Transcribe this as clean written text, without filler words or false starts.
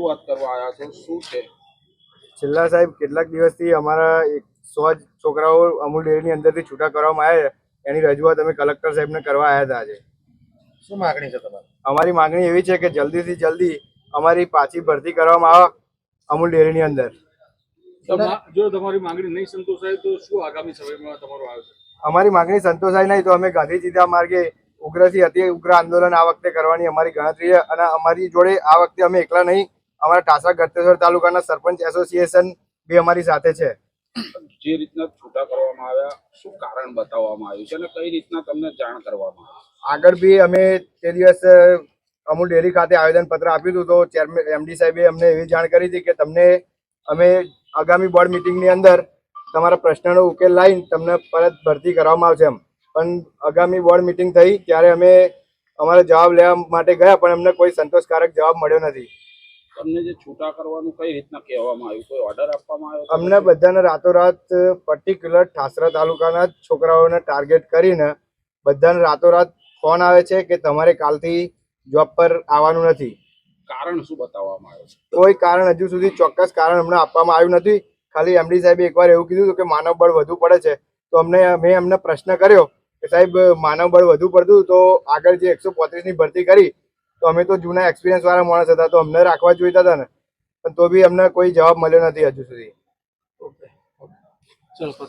રજૂઆત કરવા આવ્યા છો, શું છે? છેલ્લા સાહેબ કેટલાક દિવસથી અમારા 100 છોકરાઓ અમૂલ ડેરીની અંદરથી છૂટા કરવામાં આવ્યા છે, એની રજૂઆત અમે કલેક્ટર સાહેબને કરવા આવ્યા હતા. આજે શું માગણી છે તમારી? અમારી માગણી એવી છે કે જલ્દીથી જલ્દી અમારી પાછી ભરતી કરવામાં આવે અમૂલ ડેરીની અંદર. જો તમારી માંગણી નહીં સંતોષાય તો શું આગામી સમયમાં તમારું આયોજન? અમારી માગણી સંતોષાય નહીં તો અમે ગાંધીજીના માર્ગે ઉગ્રથી અતિ ઉગ્ર આંદોલન આ વખતે કરવાની અમારી ગણતરી છે. અને અમારી જોડે આ વખતે અમે એકલા નહીં, અમારા ટાસા ગળતેશ્વર તાલુકાના સરપંચ એસોસિએશન બી અમારી સાથે છે. જે રીતના છૂટા કરવામાં આવ્યા, શું કારણ બતાવવામાં આવ્યું છે અને કઈ રીતના તમને જાણ કરવામાં આવી? આગળ બી અમે તે દિવસ અમૂલ ડેરી ખાતે આવેદનપત્ર આપ્યું હતું, તો ચેરમેન એમડી સાહેબે અમને એવી જાણ કરી હતી કે તમને અમે આગામી બોર્ડ મિટિંગની અંદર તમારા પ્રશ્નનો ઉકેલ લાવીને તમને પરત ભરતી કરવામાં આવશે એમ. પણ આગામી બોર્ડ મિટિંગ થઈ ત્યારે અમે અમારો જવાબ લેવા માટે ગયા, પણ અમને કોઈ સંતોષકારક જવાબ મળ્યો નથી. તમને જે છૂટા કરવાનું કઈ રીતના કહેવામાં આવ્યું, કોઈ ઓર્ડર આપવામાં આવ્યો? અમને બધાને રાતોરાત પર્ટિક્યુલર ઠાસરા તાલુકાના જ છોકરાઓને ટાર્ગેટ કરીને બધાને રાતોરાત ફોન આવે છે કે તમારે કાલથી જોબ પર આવવાનું નથી. કારણ શું બતાવવામાં આવ્યું? કોઈ કારણ હજુ સુધી ચોક્કસ કારણ અમને આપવામાં આવ્યું નથી. ખાલી એમડી સાહેબે એકવાર એવું કીધું હતું કે માનવ બળ વધુ પડે છે. તો મેં એમને પ્રશ્ન કર્યો કે સાહેબ માનવ બળ વધુ પડતું તો આગળ જે 135ની ભરતી કરી તો અમે તો જૂના એક્સપિરિયન્સ વાળા માણસ હતા, તો અમને રાખવા જોઈતા હતા ને, પણ તો બી અમને કોઈ જવાબ મળ્યો નથી હજુ સુધી. ચલો.